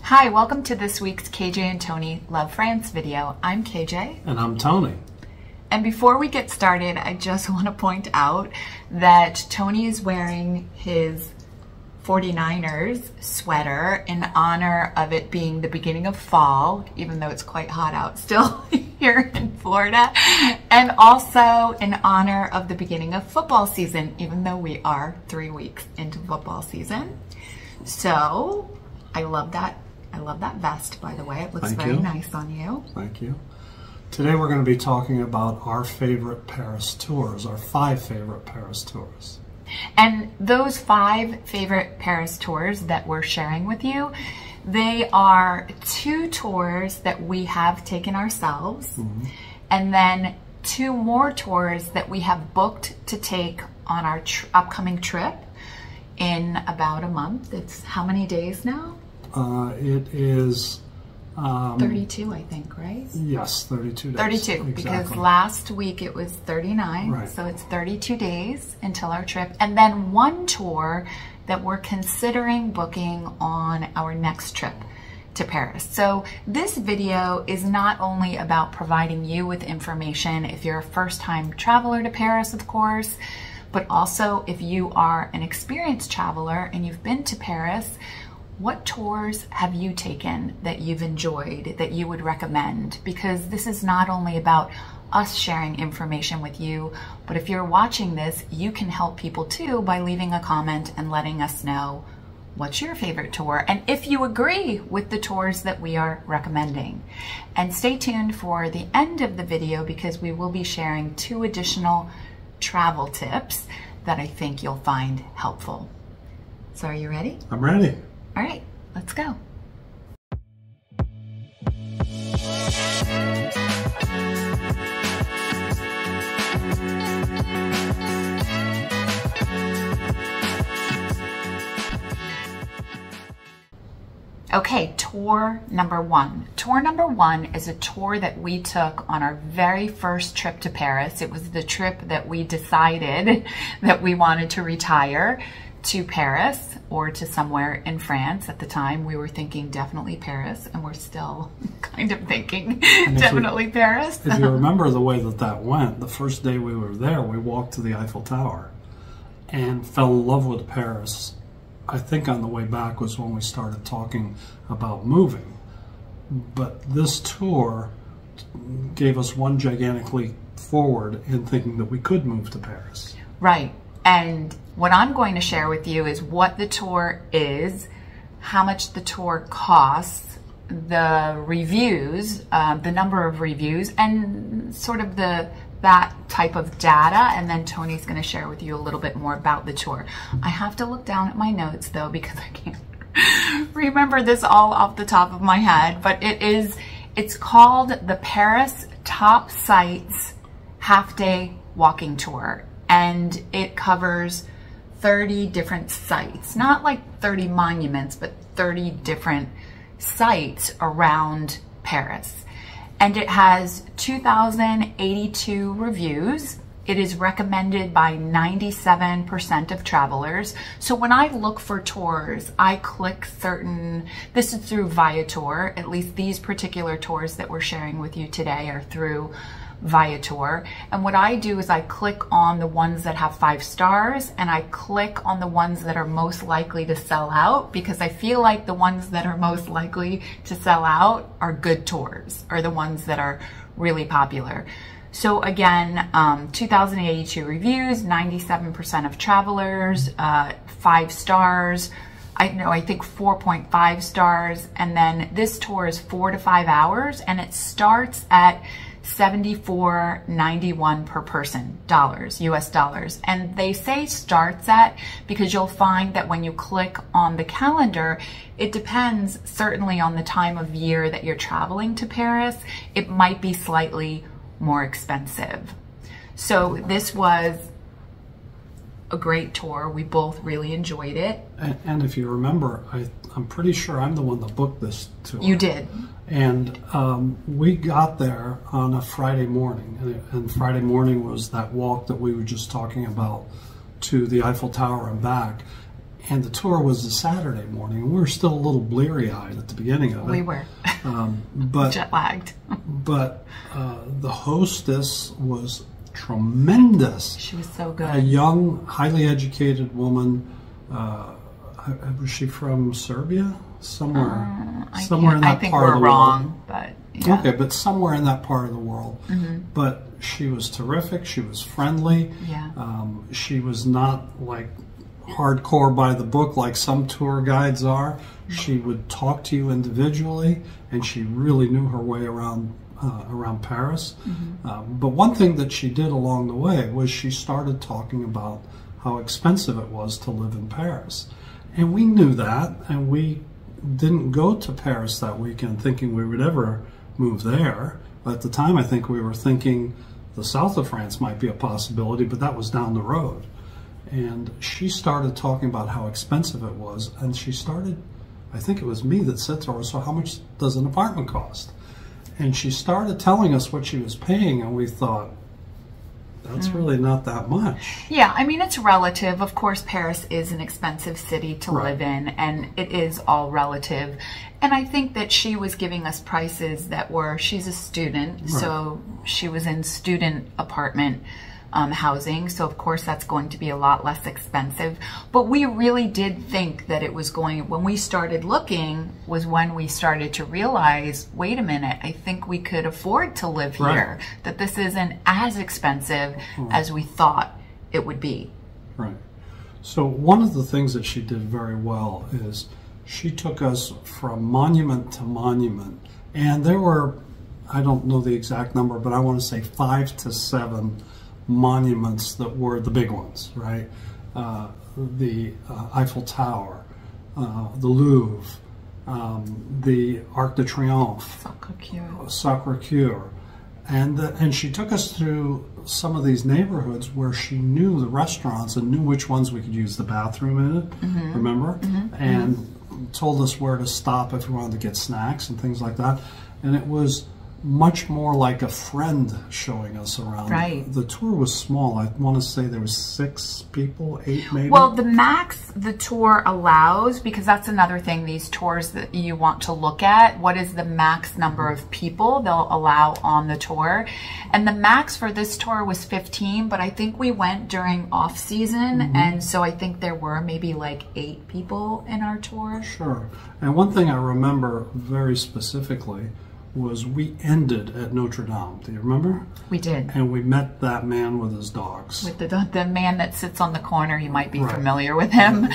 Hi, welcome to this week's KJ and Tony Love France video. I'm KJ. And I'm Tony. And before we get started, I just want to point out that Tony is wearing his 49ers sweater in honor of it being the beginning of fall, even though it's quite hot out still here in Florida, and also in honor of the beginning of football season, even though we are 3 weeks into football season. So I love that. I love that vest, by the way. It looks very nice on you. Thank you. Today we're going to be talking about our favorite Paris tours, our 5 favorite Paris tours. And those 5 favorite Paris tours that we're sharing with you, they are 2 tours that we have taken ourselves, and then 2 more tours that we have booked to take on our upcoming trip in about a month. It's how many days now? It is 32, I think, right? Yes, 32 days. 32, exactly. Because last week it was 39, right. So it's 32 days until our trip. And then 1 tour that we're considering booking on our next trip to Paris. So this video is not only about providing you with information if you're a first-time traveler to Paris, of course, but also if you are an experienced traveler and you've been to Paris. What tours have you taken that you've enjoyed, that you would recommend? Because this is not only about us sharing information with you, but if you're watching this, you can help people too by leaving a comment and letting us know what's your favorite tour and if you agree with the tours that we are recommending. And stay tuned for the end of the video because we will be sharing 2 additional travel tips that I think you'll find helpful. So are you ready? I'm ready. All right, let's go. Okay, tour number 1. Tour number 1 is a tour that we took on our very first trip to Paris. It was the trip that we decided that we wanted to retire to Paris or to somewhere in France. At the time we were thinking definitely Paris, and we're still kind of thinking definitely Paris. If you remember the way that went, the first day we were there, we walked to the Eiffel Tower and fell in love with Paris. I think on the way back was when we started talking about moving. But this tour gave us one gigantic leap forward in thinking that we could move to Paris. Right. And what I'm going to share with you is what the tour is, how much the tour costs, the reviews, the number of reviews, and sort of that type of data. And then Tony's going to share with you a little bit more about the tour. I have to look down at my notes though because I can't remember this all off the top of my head. But it's called the Paris Top Sites Half-Day Walking Tour. And it covers 30 different sites, not like 30 monuments, but 30 different sites around Paris. And it has 2,082 reviews. It is recommended by 97% of travelers. So when I look for tours, I click this is through Viator, at least these particular tours that we're sharing with you today are through Viator. And what I do is I click on the ones that have 5 stars and I click on the ones that are most likely to sell out, because I feel like the ones that are most likely to sell out are good tours, or the ones that are really popular. So again, 2,082 reviews, 97% of travelers, 5 stars. I think 4.5 stars. And then this tour is 4 to 5 hours and it starts at $74.91 per person, US dollars. And they say starts at because you'll find that when you click on the calendar, it depends certainly on the time of year that you're traveling to Paris. It might be slightly more expensive. So this was a great tour. We both really enjoyed it. And if you remember, I'm pretty sure I'm the one that booked this tour. You did. And we got there on a Friday morning, and Friday morning was that walk that we were just talking about to the Eiffel Tower and back. And the tour was a Saturday morning, and we were still a little bleary-eyed at the beginning of it. We were. But jet-lagged. But the hostess was tremendous. She was so good. A young, highly educated woman. Was she from Serbia? Somewhere in that part of the world. I think we're wrong, but yeah. Okay, but somewhere in that part of the world. But she was terrific. She was friendly. Yeah. She was not like hardcore by the book like some tour guides are. She would talk to you individually, and she really knew her way around Paris. But one thing that she did along the way was she started talking about how expensive it was to live in Paris. And we knew that, and we didn't go to Paris that weekend thinking we would ever move there. At the time, I think we were thinking the south of France might be a possibility, but that was down the road. And she started talking about how expensive it was, and she started, I think it was me that said to her, so how much does an apartment cost? And she started telling us what she was paying, and we thought, that's really not that much. Yeah, I mean, it's relative. Of course, Paris is an expensive city to live in, and it is all relative. And I think that she was giving us prices that were, she's a student, so she was in student apartment housing, so of course that's going to be a lot less expensive. But we really did think that it was going, when we started looking, was when we started to realize, wait a minute, I think we could afford to live here, that this isn't as expensive as we thought it would be. Right. So one of the things that she did very well is she took us from monument to monument, and there were, I don't know the exact number, but I want to say 5 to 7 monuments that were the big ones, right? The Eiffel Tower, the Louvre, the Arc de Triomphe, Sacré-Cœur, and she took us through some of these neighborhoods where she knew the restaurants and knew which ones we could use the bathroom in it, remember? And told us where to stop if we wanted to get snacks and things like that. And it was much more like a friend showing us around. Right. The tour was small. I want to say there was 6 people, 8 maybe. Well, the max the tour allows, because that's another thing, these tours that you want to look at, what is the max number of people they'll allow on the tour. And the max for this tour was 15, but I think we went during off season, and so I think there were maybe like 8 people in our tour. Sure. And one thing I remember very specifically was we ended at Notre Dame. Do you remember? We did. And we met that man with his dogs. With the man that sits on the corner. You might be familiar with him.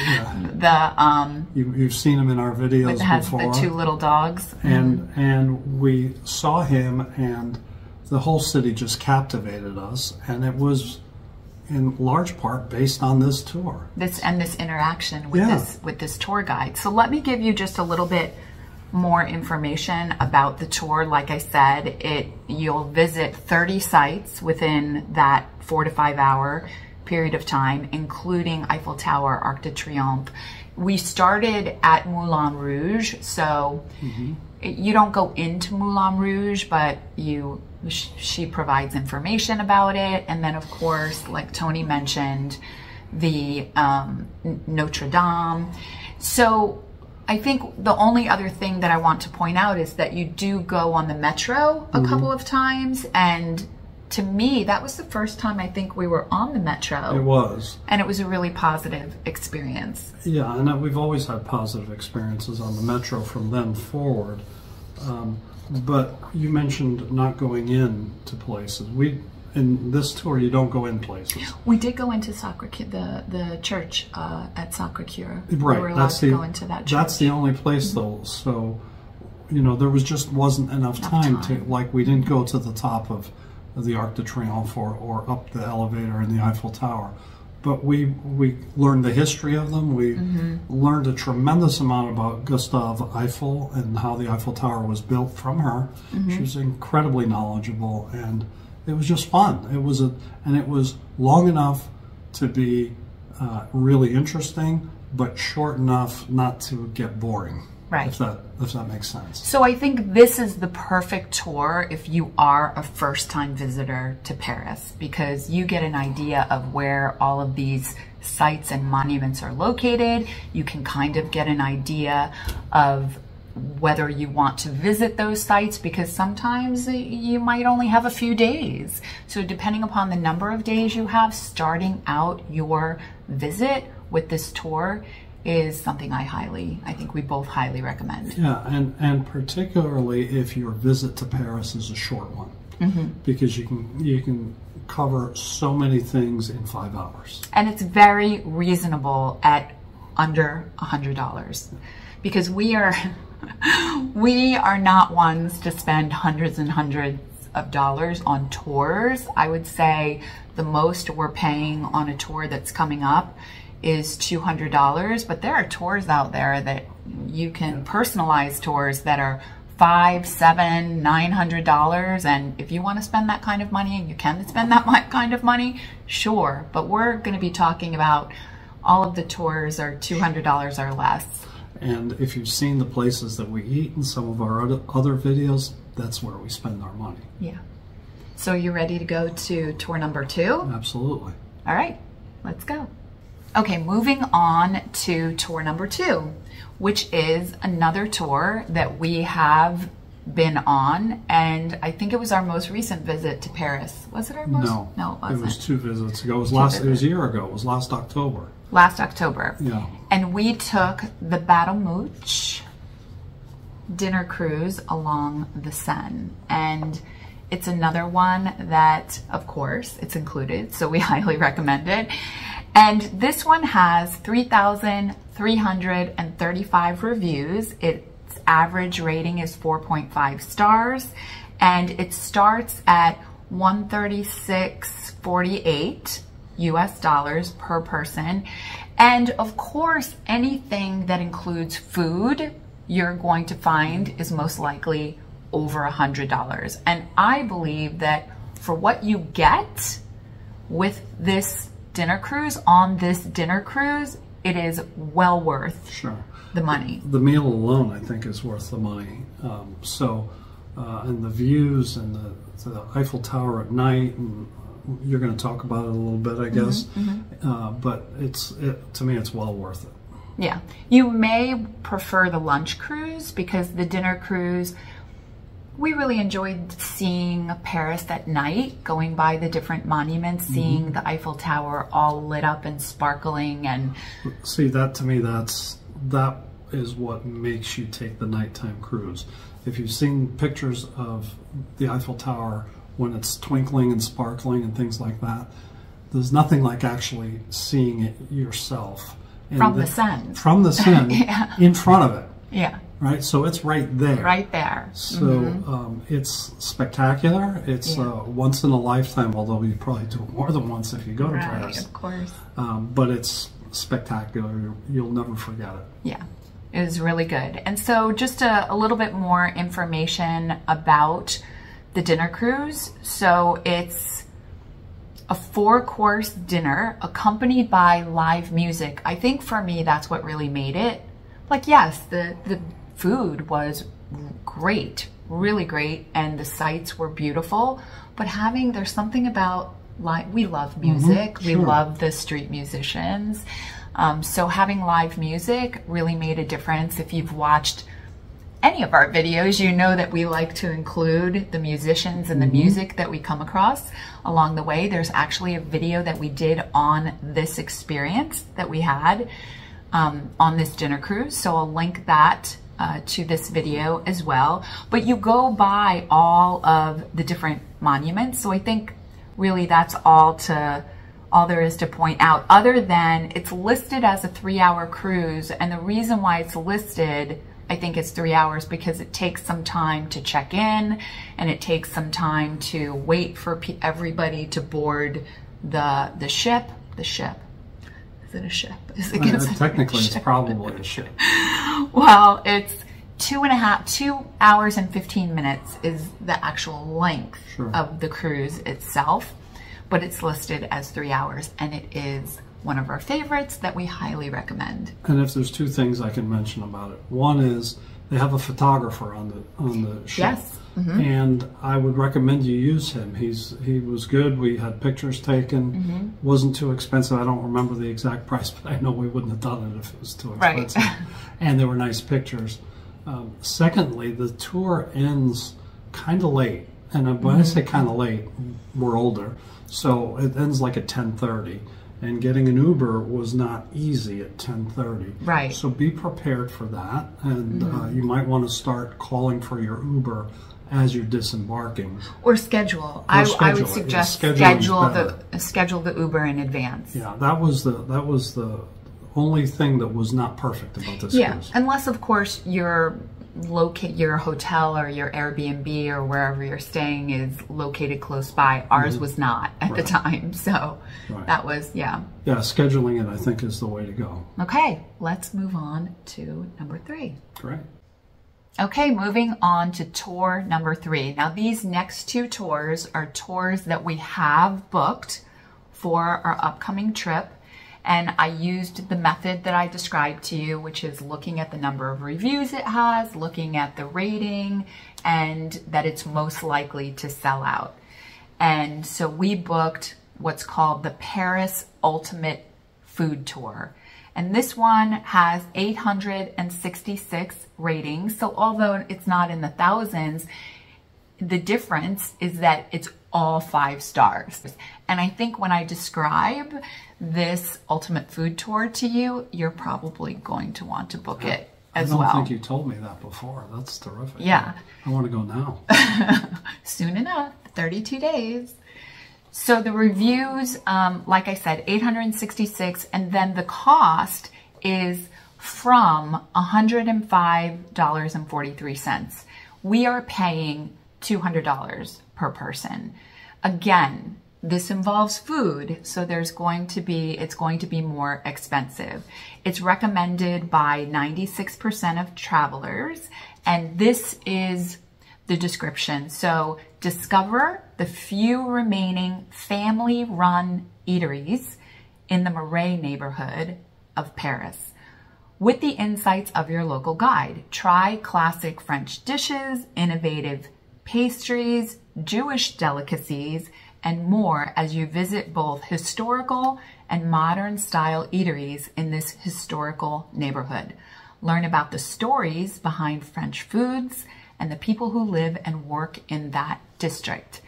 You've seen him in our videos before. Has the 2 little dogs. And we saw him, and the whole city just captivated us. And it was in large part based on this tour. This interaction with this tour guide. So let me give you just a little bit more information about the tour. Like I said, you'll visit 30 sites within that 4 to 5 hour period of time, including Eiffel Tower, Arc de Triomphe. We started at Moulin Rouge, so you don't go into Moulin Rouge, but she provides information about it. And then of course, like Tony mentioned, the Notre Dame. So I think the only other thing that I want to point out is that you do go on the metro a couple of times, and to me, that was the first time I think we were on the metro. It was. And it was a really positive experience. Yeah, and we've always had positive experiences on the metro from then forward. But you mentioned not going in to places. In this tour, you don't go in places. We did go into the church at Sacré-Cœur. Right. We were allowed to go into that church. That's the only place, though. So, there wasn't enough time to, like, we didn't go to the top of the Arc de Triomphe or up the elevator in the Eiffel Tower. But we learned the history of them. We learned a tremendous amount about Gustave Eiffel and how the Eiffel Tower was built from her. She was incredibly knowledgeable, and it was just fun. It was long enough to be really interesting, but short enough not to get boring. Right. If that makes sense. So I think this is the perfect tour if you are a first-time visitor to Paris, because you get an idea of where all of these sites and monuments are located. You can kind of get an idea of whether you want to visit those sites, because sometimes you might only have a few days. So depending upon the number of days you have, starting out your visit with this tour is something I think we both highly recommend. Yeah, and particularly if your visit to Paris is a short one, because you can cover so many things in 5 hours. And it's very reasonable at under $100, because we are not ones to spend hundreds and hundreds of dollars on tours. I would say the most we're paying on a tour that's coming up is $200, but there are tours out there that you can personalize, tours that are $500, $700, $900, and if you want to spend that kind of money and you can spend that kind of money, sure. But we're going to be talking about all of the tours are $200 or less. And if you've seen the places that we eat in some of our other videos, that's where we spend our money. Yeah. So you ready to go to tour number 2? Absolutely. All right, let's go. Okay, moving on to tour number 2, which is another tour that we have been on, and I think it was our most recent visit to Paris. Was it our most? No, it wasn't. It was 2 visits ago. It was a year ago. It was last October. Last October. Yeah. And we took the Bateau dinner cruise along the Seine, and it's another one that, of course, it's included, so we highly recommend it. And this one has 3,335 reviews. Its average rating is 4.5 stars, and it starts at $136.48 US dollars per person. And of course, anything that includes food, you're going to find is most likely over $100. And I believe that for what you get with this dinner cruise, on this dinner cruise, it is well worth the money. The meal alone, I think, is worth the money. And the views and the Eiffel Tower at night, and you're going to talk about it a little bit, I guess. But to me, it's well worth it. Yeah. You may prefer the lunch cruise, because the dinner cruise, we really enjoyed seeing Paris at night, going by the different monuments, seeing the Eiffel Tower all lit up and sparkling. And see, that to me, that is what makes you take the nighttime cruise. If you've seen pictures of the Eiffel Tower when it's twinkling and sparkling and things like that, there's nothing like actually seeing it yourself. From the sun. From the sun, in front of it. Yeah. Right, so it's right there. Right there. So it's spectacular. It's once in a lifetime, although you probably do it more than once if you go to Paris. Of course. But it's spectacular. You'll never forget it. Yeah, it was really good. And so just a little bit more information about the dinner cruise. So it's a 4-course dinner accompanied by live music. I think for me, that's what really made it. Like, yes, the food was great, really great, and the sights were beautiful, but there's something about, we love music, we love the street musicians, so having live music really made a difference. If you've watched any of our videos, you know that we like to include the musicians and the music that we come across along the way. There's actually a video that we did on this experience that we had on this dinner cruise, so I'll link that to this video as well. But you go by all of the different monuments, so I think really that's all there is to point out, other than it's listed as a 3-hour cruise. And the reason why it's listed, I think it's 3 hours, because it takes some time to check in, and it takes some time to wait for everybody to board the ship. Is it a ship? Technically, it's probably a ship. Well, it's 2 hours and 15 minutes is the actual length of the cruise itself, but it's listed as 3 hours, and it is one of our favorites that we highly recommend. And if there's two things I can mention about it, one is they have a photographer on the show. Yes. Mm-hmm. And I would recommend you use him. He was good. We had pictures taken. Mm-hmm. Wasn't too expensive. I don't remember the exact price, but I know we wouldn't have done it if it was too expensive. Right. And they were nice pictures. Secondly, the tour ends kind of late. And when I say kind of late, we're older. So it ends like at 10:30. And getting an Uber was not easy at 10:30. Right. So be prepared for that. And you might want to start calling for your Uber as you're disembarking. Or schedule. I would suggest schedule the Uber in advance. Yeah, that was the only thing that was not perfect about this cruise. Unless of course your hotel or your Airbnb or wherever you're staying is located close by. Ours was not at the time, so that was Yeah, scheduling it I think is the way to go. Okay, let's move on to number 3. Great. Okay, moving on to tour number 3. Now these next 2 tours are tours that we have booked for our upcoming trip. And I used the method that I described to you, which is looking at the number of reviews it has, looking at the rating, and that it's most likely to sell out. And so we booked what's called the Paris Ultimate Food Tour. And this one has 866 ratings. So although it's not in the thousands, the difference is that it's all 5 stars. And I think when I describe this ultimate food tour to you, you're probably going to want to book it as well. I don't think you told me that before. That's terrific. Yeah. I want to go now. Soon enough, 32 days. So the reviews, like I said, 866, and then the cost is from $105.43. We are paying $200 per person. Again, this involves food, so it's going to be more expensive. It's recommended by 96% of travelers, and this is the description. So discover the few remaining family-run eateries in the Marais neighborhood of Paris. With the insights of your local guide, try classic French dishes, innovative pastries, Jewish delicacies, and more as you visit both historical and modern style eateries in this historical neighborhood. Learn about the stories behind French foods and the people who live and work in that district.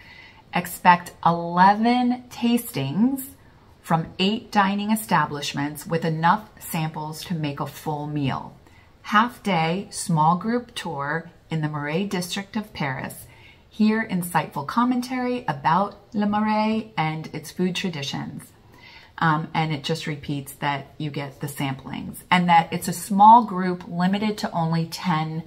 Expect 11 tastings from 8 dining establishments with enough samples to make a full meal. Half-day small group tour in the Marais district of Paris. Hear insightful commentary about Le Marais and its food traditions. And it just repeats that you get the samplings and that it's a small group limited to only 10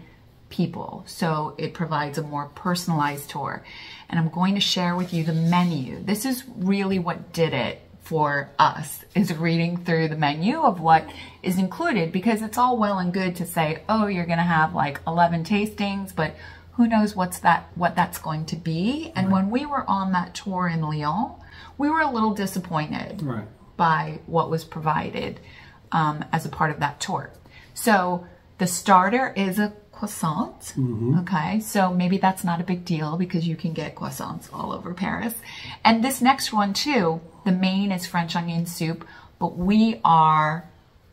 people. So it provides a more personalized tour. And I'm going to share with you the menu. This is really what did it for us, is reading through the menu of what is included, because it's all well and good to say, oh, you're going to have like 11 tastings, but who knows what that's going to be. And when we were on that tour in Lyon, we were a little disappointed by what was provided as a part of that tour. So the starter is a croissant. Okay, so maybe that's not a big deal because you can get croissants all over Paris. And this next one too, the main is French onion soup, but we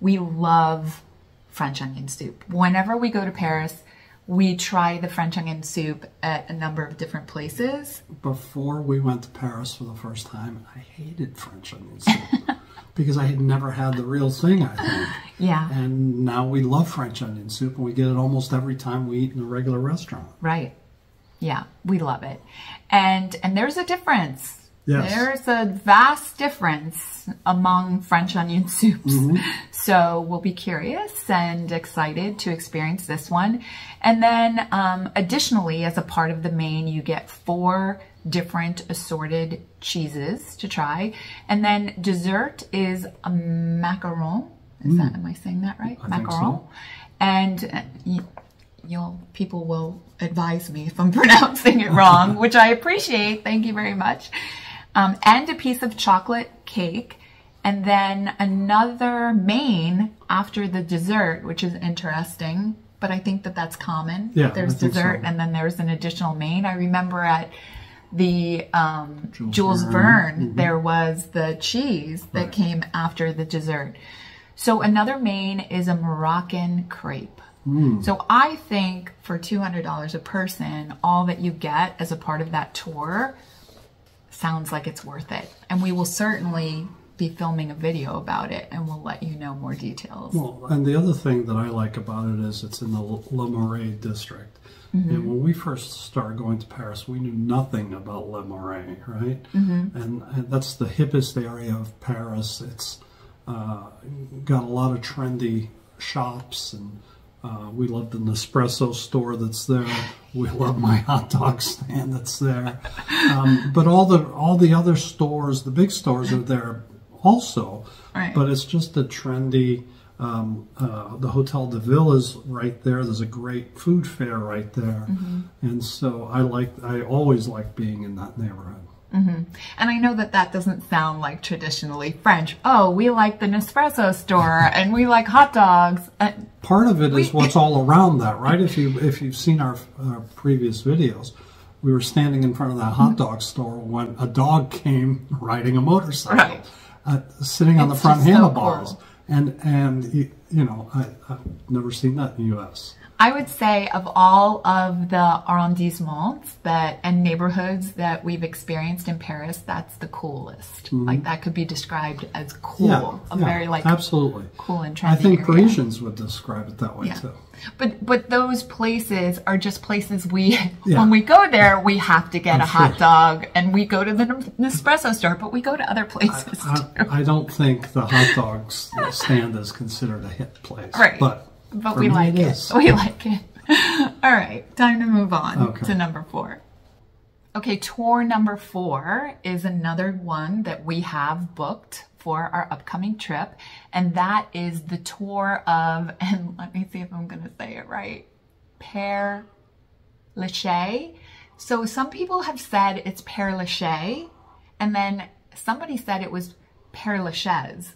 love French onion soup. Whenever we go to Paris, we try the French onion soup at a number of different places. Before we went to Paris for the first time, I hated French onion soup because I had never had the real thing, I think. Yeah. And now we love French onion soup, and we get it almost every time we eat in a regular restaurant. Right. Yeah, we love it. And there's a difference. Yes. There's a vast difference among French onion soups. So we'll be curious and excited to experience this one. And then additionally, as a part of the main, you get 4 different assorted cheeses to try. And then dessert is a macaron. Am I saying that right? I macaron. think so. And people will advise me if I'm pronouncing it wrong, which I appreciate. Thank you very much. And a piece of chocolate cake And then another main after the dessert, which is interesting, but I think that that's common. Yeah, there's dessert and then there's an additional main. I remember at the Jules Verne, there was the cheese that came after the dessert. So another main is a Moroccan crepe. So I think for $200 a person, all that you get as a part of that tour sounds like it's worth it. And we will certainly be filming a video about it, and we'll let you know more details. Well, and the other thing that I like about it is it's in the Le Marais district. And when we first started going to Paris, we knew nothing about Le Marais, right? And that's the hippest area of Paris. It's got a lot of trendy shops, and we love the Nespresso store that's there. We love my hot dog stand that's there. But all the other stores, the big stores, are there also. Right. But it's just a trendy. The Hotel de Ville is right there. There's a great food fair right there, and so I always like being in that neighborhood. And I know that that doesn't sound like traditionally French. Oh, we like the Nespresso store and we like hot dogs. Part of it is what's all around that, right? If you've seen our previous videos, we were standing in front of that hot dog store when a dog came riding a motorcycle, sitting on the front handlebars. So cool. And you know, I've never seen that in the U.S. I would say of all of the arrondissements and neighborhoods that we've experienced in Paris, that's the coolest. Like that could be described as cool. Very like absolutely cool and trendy. I think area. Parisians would describe it that way too. But those places are just places when we go there, we have to get a hot dog, and we go to the Nespresso store, but we go to other places too. I don't think the hot dog stand is considered a hit place. Right. But we like it. We like it. All right, time to move on to number 4. Okay, tour number 4 is another one that we have booked for our upcoming trip, and that is the tour of, and let me see if I'm going to say it right, Père Lachaise. So some people have said it's Père Lachaise, and then somebody said it was Père Lachaise.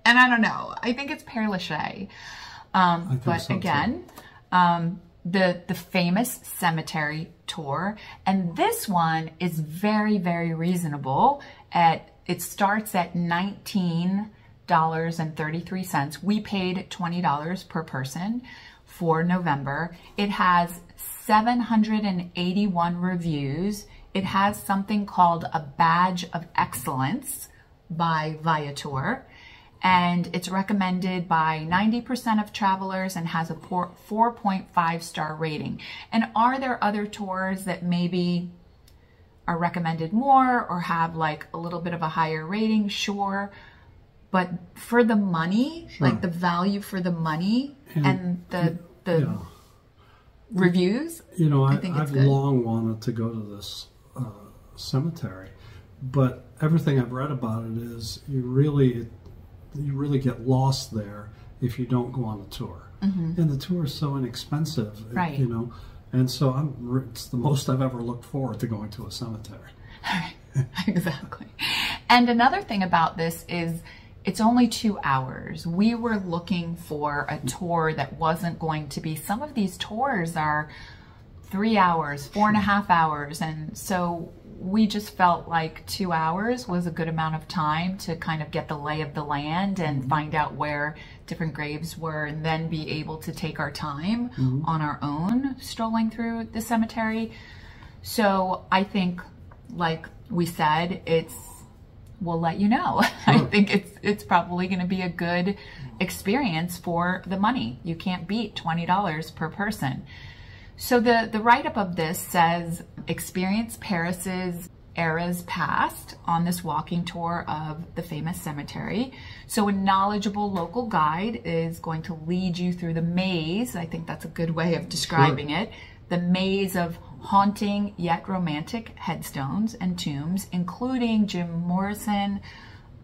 And I don't know. I think it's Père Lachaise. But so again, the famous cemetery tour, and this one is very, very reasonable. It starts at $19.33. We paid $20 per person for November. It has 781 reviews. It has something called a badge of excellence by Viator. And it's recommended by 90% of travelers and has a 4.5 star rating. And are there other tours that maybe are recommended more or have like a little bit of a higher rating? Sure. But for the money, like the value for the money and the reviews, you know, I think I've long wanted to go to this cemetery, but everything I've read about it is you really get lost there if you don't go on the tour. And the tour is so inexpensive, you know, and so it's the most I've ever looked forward to going to a cemetery. Exactly. And another thing about this is it's only 2 hours. We were looking for a tour that wasn't going to be, some of these tours are 3 hours, 4.5 hours, and so we just felt like 2 hours was a good amount of time to kind of get the lay of the land and find out where different graves were, and then be able to take our time on our own strolling through the cemetery. So I think, like we said, we'll let you know. I think it's probably going to be a good experience for the money. You can't beat $20 per person. So the write-up of this says, experience Paris's eras past on this walking tour of the famous cemetery. So a knowledgeable local guide is going to lead you through the maze. I think that's a good way of describing it. The maze of haunting yet romantic headstones and tombs, including Jim Morrison,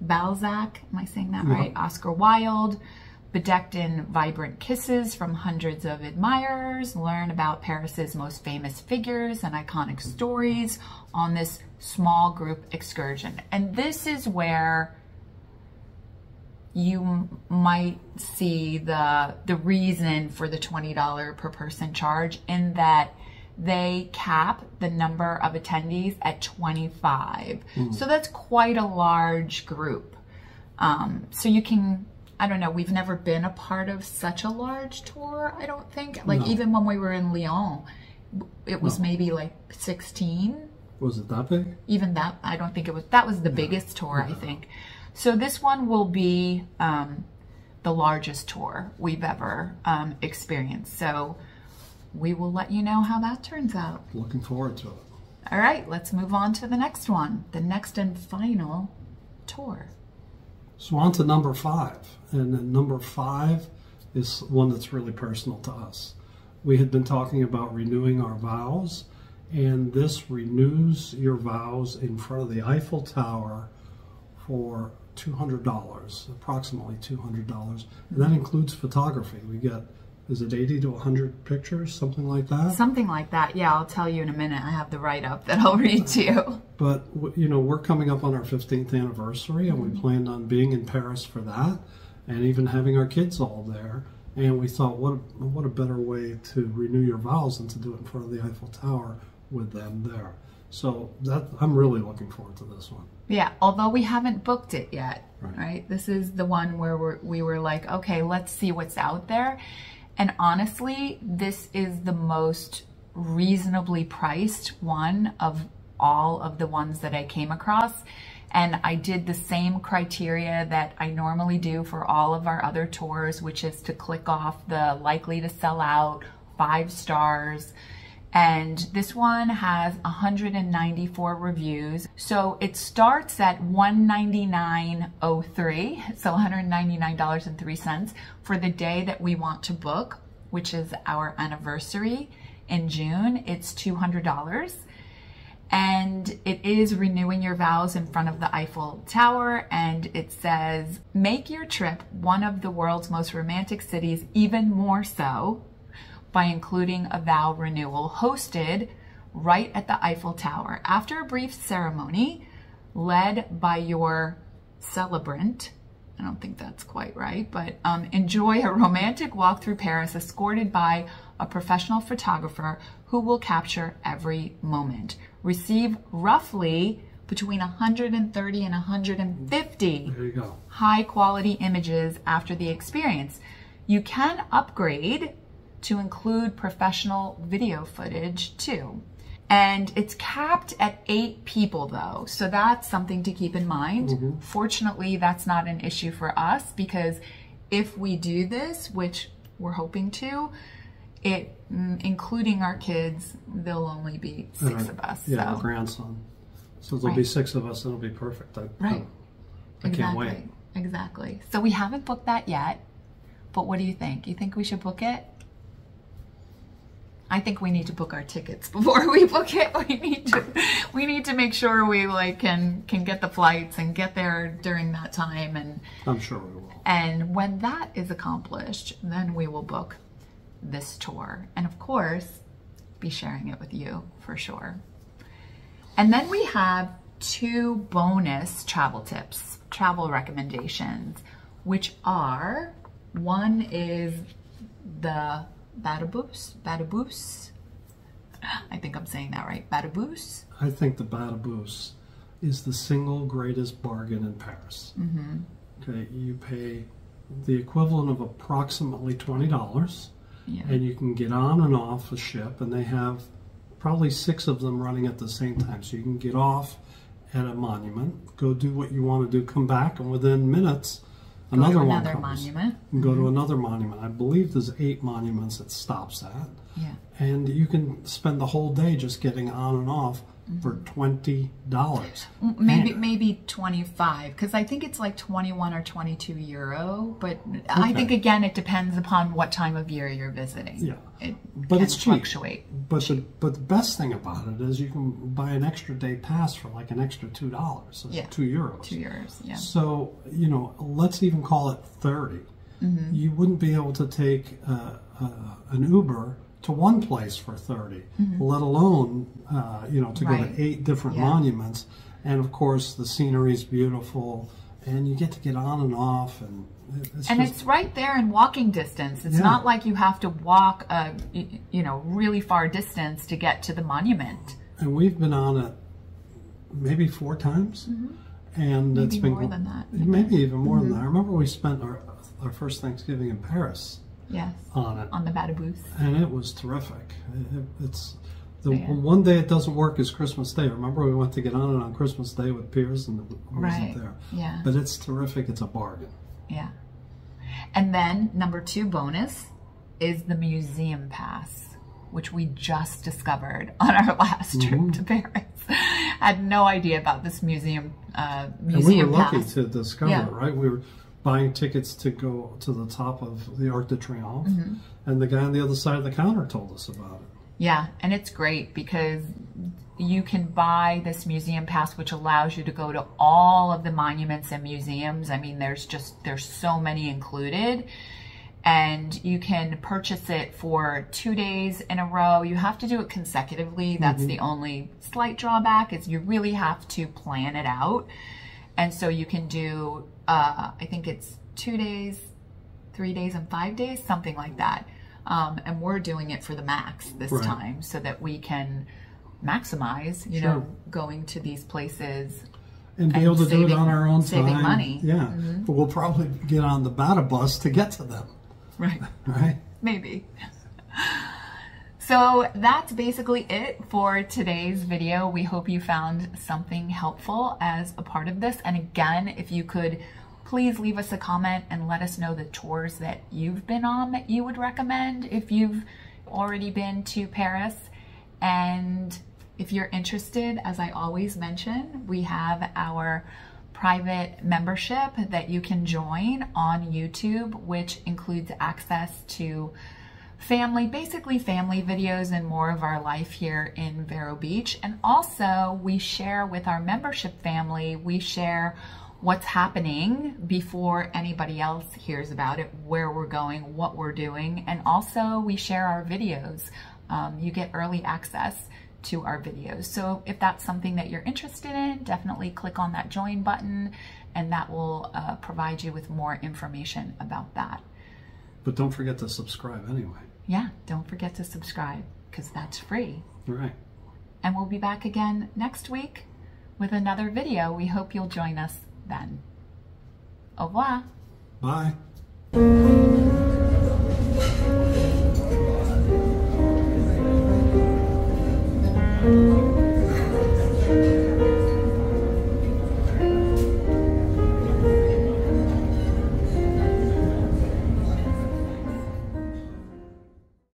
Balzac, am I saying that right? Oscar Wilde, bedecked in vibrant kisses from hundreds of admirers. Learn about Paris's most famous figures and iconic stories on this small group excursion. And this is where you might see the reason for the $20 per person charge in that they cap the number of attendees at 25. So that's quite a large group. So you can, I don't know, we've never been a part of such a large tour, I don't think. Like even when we were in Lyon, it was maybe like 16. Was it that big? Even that, I don't think it was, that was the biggest tour, I think. So this one will be the largest tour we've ever experienced. So we will let you know how that turns out. Looking forward to it. All right, let's move on to the next one, the next and final tour. So on to number 5. And then number 5 is one that's really personal to us. We had been talking about renewing our vows, and this renews your vows in front of the Eiffel Tower for $200, approximately $200. And that includes photography. We get, is it 80 to 100 pictures, something like that? Something like that. Yeah, I'll tell you in a minute. I have the write-up that I'll read to you. But, you know, we're coming up on our 15th anniversary, and we planned on being in Paris for that, and even having our kids all there. And we thought, what a better way to renew your vows than to do it in front of the Eiffel Tower with them there. So that, I'm really looking forward to this one. Yeah, although we haven't booked it yet, right? This is the one where we were like, okay, let's see what's out there. And honestly, this is the most reasonably priced one of all of the ones that I came across. And I did the same criteria that I normally do for all of our other tours, which is to click off the likely to sell out, 5 stars. And this one has 194 reviews. So it starts at $199.03, so $199.03 for the day that we want to book, which is our anniversary in June. It's $200. And it is renewing your vows in front of the Eiffel Tower. And it says, make your trip one of the world's most romantic cities even more so by including a vow renewal hosted right at the Eiffel Tower. After a brief ceremony led by your celebrant, I don't think that's quite right, but enjoy a romantic walk through Paris escorted by a professional photographer who will capture every moment. Receive roughly between 130 and 150 There you go. high quality images after the experience. You can upgrade to include professional video footage too. And it's capped at 8 people though, so that's something to keep in mind. Fortunately, that's not an issue for us because if we do this, which we're hoping to, it, including our kids, there'll only be 6 of us. Yeah, so. our grandson. So there'll be 6 of us and it'll be perfect. I can't wait. Exactly. So we haven't booked that yet, but what do you think? You think we should book it? I think we need to book our tickets before we book it. We need to make sure we can get the flights and get there during that time, and I'm sure we will. And when that is accomplished, then we will book this tour, and of course be sharing it with you for sure. And then we have 2 bonus travel tips, travel recommendations, which are, one is the Badabous. I think I'm saying that right. Badabous. I think the Badabous is the single greatest bargain in Paris. Okay, you pay the equivalent of approximately $20, and you can get on and off a ship, and they have probably 6 of them running at the same time. So you can get off at a monument, go do what you want to do, come back, and within minutes, another one comes. monument. And go to another monument. I believe there's 8 monuments it stops at. Yeah. And you can spend the whole day just getting on and off for $20. Maybe 25, because I think it's like 21 or 22 euro. But I think again it depends upon what time of year you're visiting. Yeah, but it's cheap. Fluctuate. But the best thing about it is you can buy an extra day pass for like an extra $2, so €2. €2, yeah. So let's even call it 30. You wouldn't be able to take an Uber to one place for 30, let alone to go to 8 different monuments. And of course the scenery is beautiful, and you get to get on and off, and it's right there in walking distance. It's not like you have to walk a really far distance to get to the monument. And we've been on it maybe 4 times, and maybe it's been more than that. Maybe even more than that. I remember we spent our first Thanksgiving in Paris. Yes, on it, on the Badabous, and it was terrific. It's the one day it doesn't work is Christmas Day. Remember we went to get on it on Christmas Day with Piers, and it wasn't there. Yeah, but it's terrific. It's a bargain. Yeah. And then number 2 bonus is the museum pass, which we just discovered on our last trip to Paris. Had no idea about this museum and we were lucky pass. to discover it, right? We were buying tickets to go to the top of the Arc de Triomphe, and the guy on the other side of the counter told us about it. Yeah, and it's great because you can buy this museum pass, which allows you to go to all of the monuments and museums. I mean, there's so many included, and you can purchase it for 2 days in a row. You have to do it consecutively. That's the only slight drawback, is you really have to plan it out. And so you can do, I think it's 2 days, 3 days, and 5 days, something like that. And we're doing it for the max this time so that we can maximize, you know, going to these places and be able to do it on our own time. Saving money. Yeah, but we'll probably get on the Bata bus to get to them. Right. Right? Maybe. So that's basically it for today's video. We hope you found something helpful as a part of this. And again, if you could please leave us a comment and let us know the tours that you've been on that you would recommend if you've already been to Paris. And if you're interested, as I always mention, we have our private membership that you can join on YouTube, which includes access to basically family videos and more of our life here in Vero Beach. And also we share with our membership family, we share what's happening before anybody else hears about it, where we're going, what we're doing, and also we share our videos. You get early access to our videos. So if that's something that you're interested in, definitely click on that join button, and that will provide you with more information about that. But don't forget to subscribe anyway. Yeah, don't forget to subscribe, because that's free. Right. And we'll be back again next week with another video. We hope you'll join us then. Au revoir. Bye.